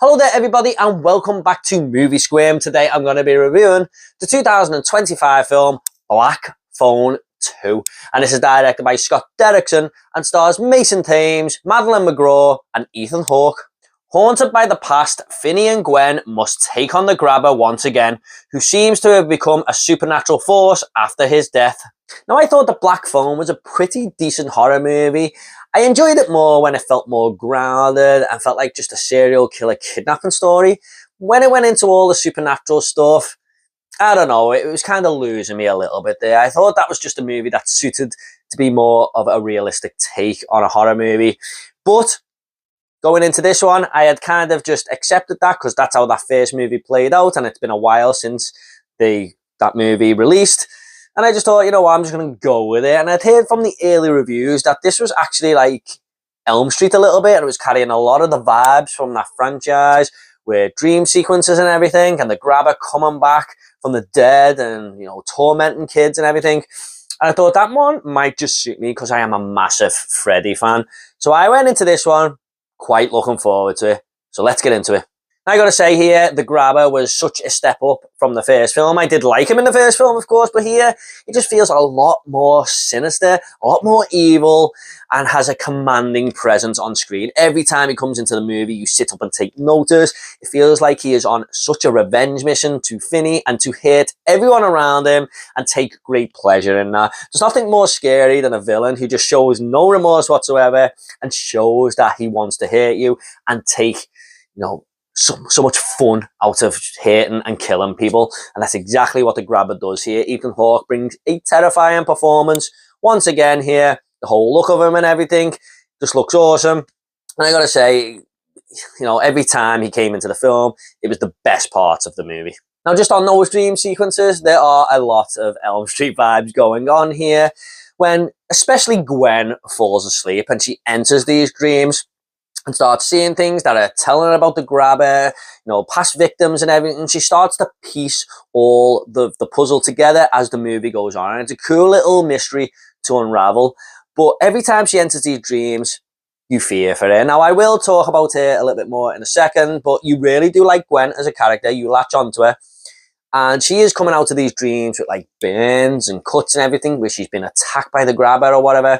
Hello there everybody and welcome back to Movie Squirm. Today I'm going to be reviewing the 2025 film Black Phone 2. And this is directed by Scott Derrickson and stars Mason Thames, Madeline McGraw and Ethan Hawke. Haunted by the past, Finney and Gwen must take on the grabber once again, who seems to have become a supernatural force after his death. Now, I thought The Black Phone was a pretty decent horror movie. I enjoyed it more when it felt more grounded and felt like just a serial killer kidnapping story. When it went into all the supernatural stuff, I don't know, it was kind of losing me a little bit there. I thought that was just a movie that suited to be more of a realistic take on a horror movie. But going into this one, I had kind of just accepted that because that's how that first movie played out, and it's been a while since that movie released. And I just thought, you know what, I'm just going to go with it. And I'd heard from the early reviews that this was actually like Elm Street a little bit. And it was carrying a lot of the vibes from that franchise with dream sequences and everything. And the grabber coming back from the dead and, you know, tormenting kids and everything. And I thought that one might just suit me because I am a massive Freddy fan. So I went into this one quite looking forward to it. So let's get into it. I gotta say here, the grabber was such a step up from the first film. I did like him in the first film, of course, but here, he just feels a lot more sinister, a lot more evil, and has a commanding presence on screen. Every time he comes into the movie, you sit up and take notice. It feels like he is on such a revenge mission to Finney and to hurt everyone around him and take great pleasure in that. There's nothing more scary than a villain who just shows no remorse whatsoever and shows that he wants to hurt you and take, you know, so much fun out of hating and killing people, and that's exactly what the grabber does here. Ethan Hawke brings a terrifying performance once again here. The whole look of him and everything just looks awesome, and I gotta say, you know, every time he came into the film, it was the best part of the movie. Now, just on those dream sequences, there are a lot of Elm Street vibes going on here, when especially Gwen falls asleep and she enters these dreams and starts seeing things that are telling her about the grabber, you know, past victims and everything. She starts to piece all the puzzle together as the movie goes on. And it's a cool little mystery to unravel. But every time she enters these dreams, you fear for her. Now, I will talk about her a little bit more in a second, but you really do like Gwen as a character. You latch onto her. And she is coming out of these dreams with like burns and cuts and everything, where she's been attacked by the grabber or whatever.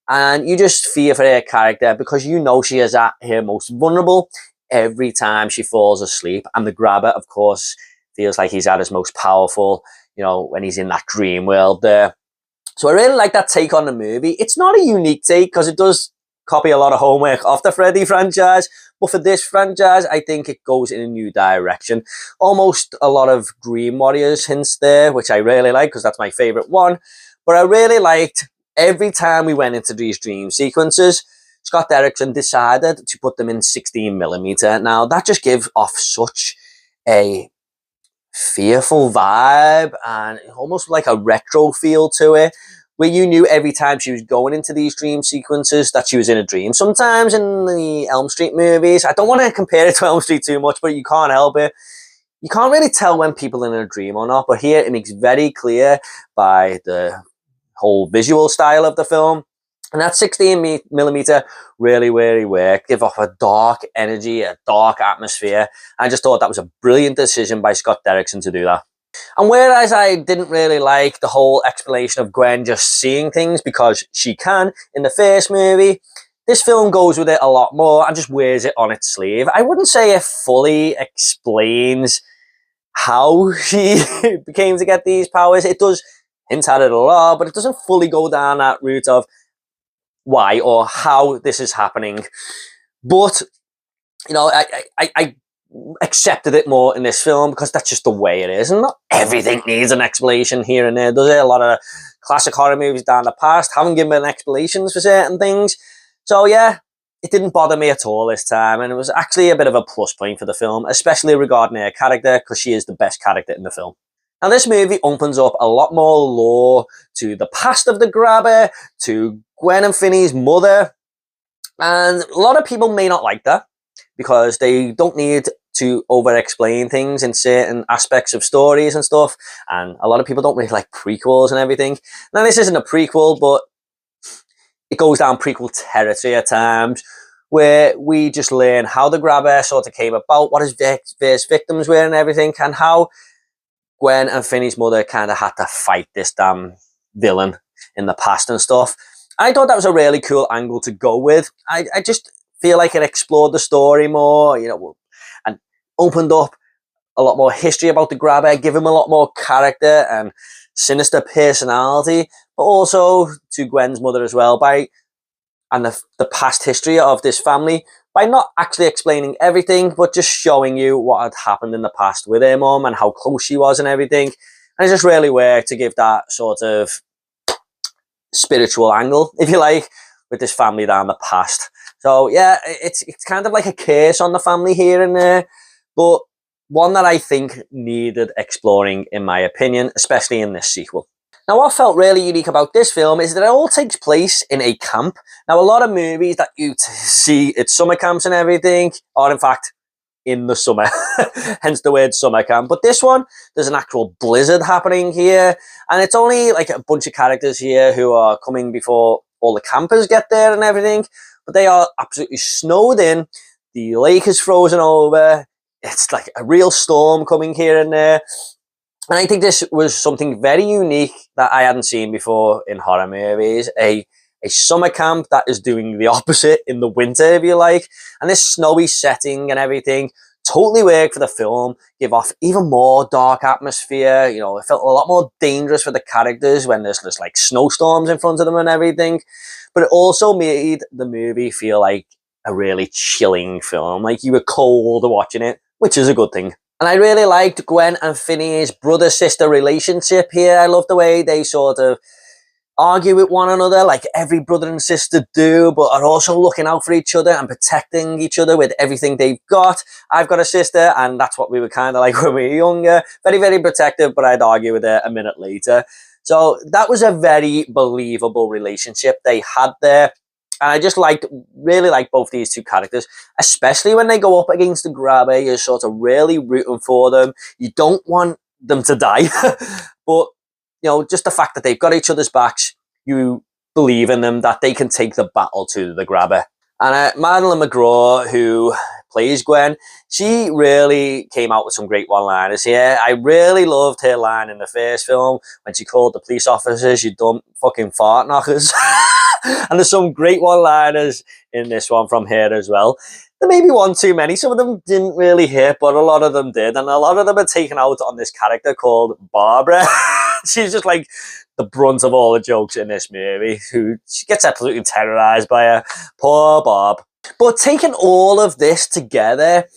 And you just fear for her character because you know she is at her most vulnerable every time she falls asleep. And the grabber, of course, feels like he's at his most powerful, you know, when he's in that dream world there. So I really like that take on the movie. It's not a unique take because it does copy a lot of homework off the Freddy franchise. But for this franchise, I think it goes in a new direction. Almost a lot of Dream Warriors hints there, which I really like because that's my favorite one. But I really liked every time we went into these dream sequences, Scott Derrickson decided to put them in 16mm. Now, that just gives off such a fearful vibe and almost like a retro feel to it, where you knew every time she was going into these dream sequences that she was in a dream. Sometimes in the Elm Street movies, I don't want to compare it to Elm Street too much, but you can't help it. You can't really tell when people are in a dream or not, but here it makes very clear by the whole visual style of the film, and that 16mm really worked. Give off a dark energy, a dark atmosphere. I just thought that was a brilliant decision by Scott Derrickson to do that. And whereas I didn't really like the whole explanation of Gwen just seeing things because she can in the first movie, this film goes with it a lot more and just wears it on its sleeve. I wouldn't say it fully explains how she became to get these powers. It does hint at it a lot, but it doesn't fully go down that route of why or how this is happening. But, you know, I accepted it more in this film because that's just the way it is. And not everything needs an explanation here and there, does it? A lot of classic horror movies down the past haven't given explanations for certain things. So, yeah, it didn't bother me at all this time. And it was actually a bit of a plus point for the film, especially regarding her character, because she is the best character in the film. Now, this movie opens up a lot more lore to the past of the grabber, to Gwen and Finney's mother. And a lot of people may not like that because they don't need to over-explain things in certain aspects of stories and stuff. And a lot of people don't really like prequels and everything. Now, this isn't a prequel, but it goes down prequel territory at times, where we just learn how the grabber sort of came about, what his various victims were and everything, and how Gwen and Finney's mother kind of had to fight this damn villain in the past and stuff. I thought that was a really cool angle to go with. I just feel like it explored the story more, you know, and opened up a lot more history about the grabber, give him a lot more character and sinister personality, but also to Gwen's mother as well, and the past history of this family, by not actually explaining everything, but just showing you what had happened in the past with her mum and how close she was and everything. And it just really worked to give that sort of spiritual angle, if you like, with this family down the past. So yeah, it's kind of like a curse on the family here and there, but one that I think needed exploring, in my opinion, especially in this sequel. Now, what felt really unique about this film is that it all takes place in a camp. Now, a lot of movies that you see at summer camps and everything are, in fact, in the summer, hence the word summer camp. But this one, there's an actual blizzard happening here, and it's only like a bunch of characters here who are coming before all the campers get there and everything, but they are absolutely snowed in. The lake is frozen over. It's like a real storm coming here and there. And I think this was something very unique that I hadn't seen before in horror movies. A summer camp that is doing the opposite in the winter, if you like. And this snowy setting and everything totally worked for the film, give off even more dark atmosphere. You know, it felt a lot more dangerous for the characters when there's just like snowstorms in front of them and everything. But it also made the movie feel like a really chilling film. Like you were cold watching it, which is a good thing. And I really liked Gwen and Finney's brother-sister relationship here. I love the way they sort of argue with one another like every brother and sister do, but are also looking out for each other and protecting each other with everything they've got. I've got a sister, and that's what we were kind of like when we were younger. Very, very protective, but I'd argue with her a minute later. So that was a very believable relationship they had there. And I just really liked both these two characters, especially when they go up against the grabber. You're sort of really rooting for them. You don't want them to die, but you know, just the fact that they've got each other's backs, you believe in them, that they can take the battle to the grabber. And Madeline McGraw, who plays Gwen, she really came out with some great one-liners here. I really loved her line in the first film when she called the police officers, "You dumb fucking fart knockers." And there's some great one-liners in this one from her as well. There may be one too many. Some of them didn't really hit, but a lot of them did. And a lot of them are taken out on this character called Barbara. She's just like the brunt of all the jokes in this movie. She gets absolutely terrorized by her. Poor Bob. But taking all of this together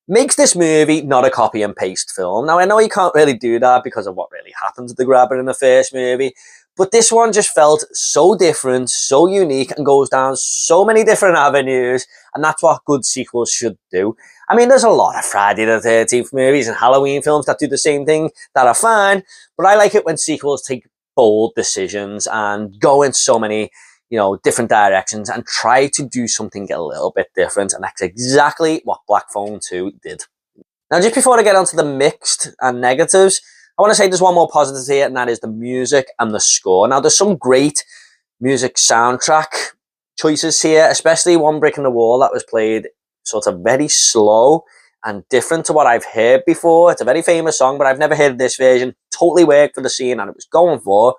makes this movie not a copy and paste film. Now, I know you can't really do that because of what really happened to the grabber in the first movie, but this one just felt so different, so unique, and goes down so many different avenues, and that's what good sequels should do. I mean, there's a lot of Friday the 13th movies and Halloween films that do the same thing that are fine, but I like it when sequels take bold decisions and go in so many, you know, different directions and try to do something a little bit different, and that's exactly what Black Phone 2 did. Now, just before I get onto the mixed and negatives, I want to say there's one more positive here, and that is the music and the score. Now, there's some great music soundtrack choices here, especially One Brick in the Wall that was played sort of very slow and different to what I've heard before. It's a very famous song, but I've never heard this version. Totally worked for the scene and it was going for.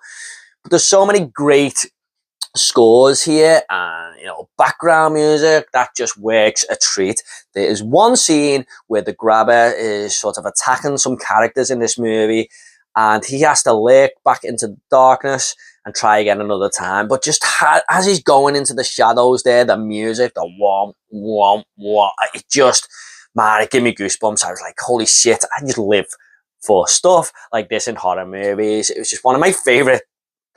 But there's so many great scores here and, you know, background music that just works a treat. There is one scene where the grabber is sort of attacking some characters in this movie and he has to lurk back into the darkness and try again another time, but just as he's going into the shadows there, the music, the whomp whomp whomp, it just, man, it gave me goosebumps. I was like, holy shit, I just live for stuff like this in horror movies. It was just one of my favorite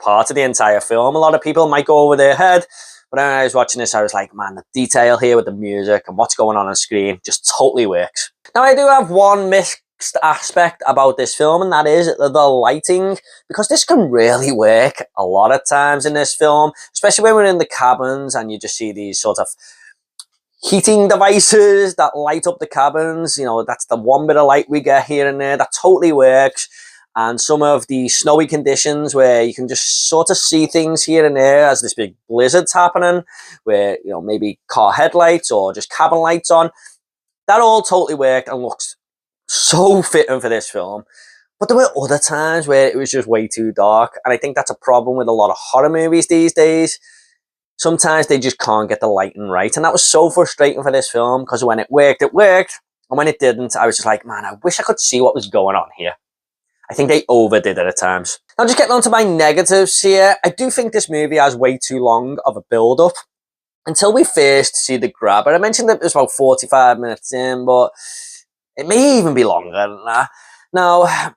part of the entire film. A lot of people might go over their head, but when I was watching this, I was like, man, the detail here with the music and what's going on screen just totally works. Now, I do have one mixed aspect about this film, and that is the lighting, because this can really work a lot of times in this film, especially when we're in the cabins and you just see these sort of heating devices that light up the cabins. You know, that's the one bit of light we get here and there that totally works. and some of the snowy conditions where you can just sort of see things here and there as this big blizzard's happening, where, you know, maybe car headlights or just cabin lights on. That all totally worked and looks so fitting for this film. But there were other times where it was just way too dark, and I think that's a problem with a lot of horror movies these days. Sometimes they just can't get the lighting right, and that was so frustrating for this film, because when it worked, and when it didn't, I was just like, man, I wish I could see what was going on here. I think they overdid it at times. Now, just getting on to my negatives here, I do think this movie has way too long of a build-up until we first see the grabber. I mentioned that it was about 45 minutes in, but it may even be longer than that. Now,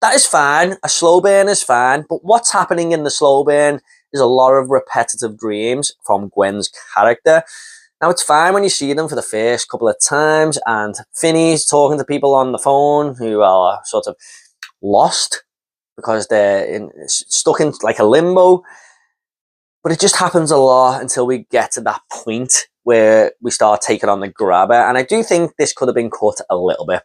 that is fine. A slow burn is fine. But what's happening in the slow burn is a lot of repetitive dreams from Gwen's character. Now, it's fine when you see them for the first couple of times and Finney's talking to people on the phone who are sort of lost because they're stuck in like a limbo. But it just happens a lot until we get to that point where we start taking on the grabber. And I do think this could have been cut a little bit.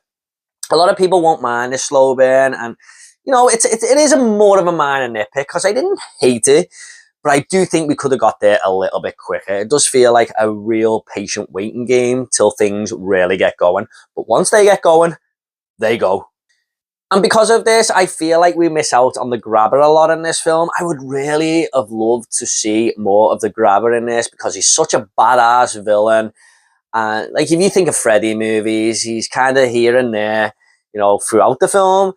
A lot of people won't mind this slow burn, and you know, it is a more of a minor nitpick because I didn't hate it, but I do think we could have got there a little bit quicker. It does feel like a real patient waiting game till things really get going. But once they get going, they go. And because of this, I feel like we miss out on the grabber a lot in this film. I would really have loved to see more of the grabber in this because he's such a badass villain. And like, if you think of Freddy movies, he's kind of here and there, you know, throughout the film.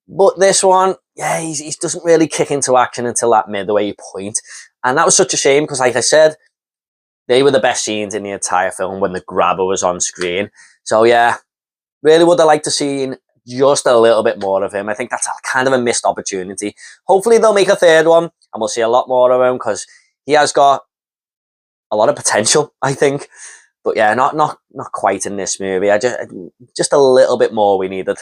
But this one, yeah, he doesn't really kick into action until that midway point. And that was such a shame because, like I said, they were the best scenes in the entire film when the grabber was on screen. So yeah, really would have liked to see just a little bit more of him. I think that's kind of a missed opportunity. Hopefully they'll make a third one and we'll see a lot more of him because he has got a lot of potential, I think. But yeah, not quite in this movie. Just a little bit more we needed.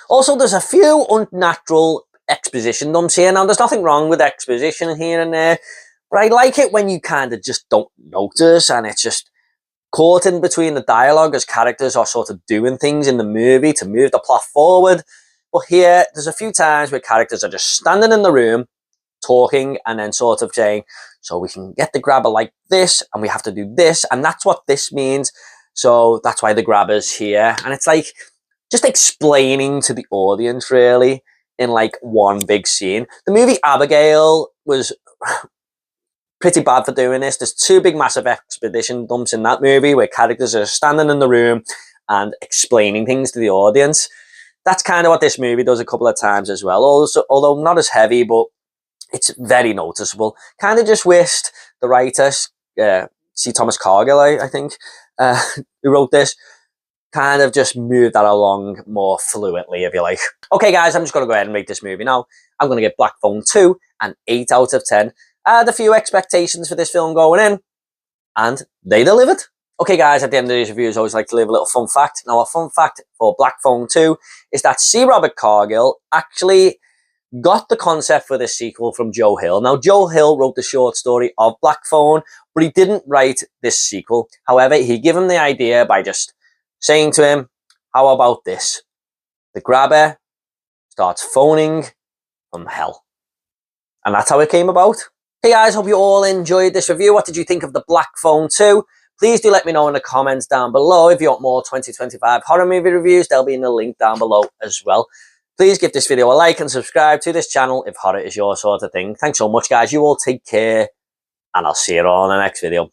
Also, there's a few unnatural exposition dumps here. Now, there's nothing wrong with exposition here and there, but I like it when you kind of just don't notice and it's just caught in between the dialogue as characters are sort of doing things in the movie to move the plot forward. But here, there's a few times where characters are just standing in the room, talking, and then sort of saying, so we can get the grabber like this, and we have to do this, and that's what this means. So that's why the grabber's here. And it's like just explaining to the audience, really, in like one big scene. The movie Abigail was pretty bad for doing this. There's two big massive expedition dumps in that movie where characters are standing in the room and explaining things to the audience. That's kind of what this movie does a couple of times as well. Also, although not as heavy, but it's very noticeable. Kind of just wished the writer, C. Thomas Cargill, I think, who wrote this, kind of just moved that along more fluently, if you like. Okay, guys, I'm just going to go ahead and rate this movie now. I'm going to give Black Phone 2 an 8 out of 10. I had a few expectations for this film going in, and they delivered. Okay, guys, at the end of these reviews, I always like to leave a little fun fact. Now, a fun fact for Black Phone 2 is that C. Robert Cargill actually got the concept for this sequel from Joe Hill. Now, Joe Hill wrote the short story of Black Phone, but he didn't write this sequel. However, he gave him the idea by just saying to him, how about this? The grabber starts phoning from hell. And that's how it came about. Hey guys, hope you all enjoyed this review. What did you think of the Black Phone 2? Please do let me know in the comments down below. If you want more 2025 horror movie reviews, they'll be in the link down below as well. Please give this video a like and subscribe to this channel if horror is your sort of thing. Thanks so much, guys. You all take care, and I'll see you all in the next video.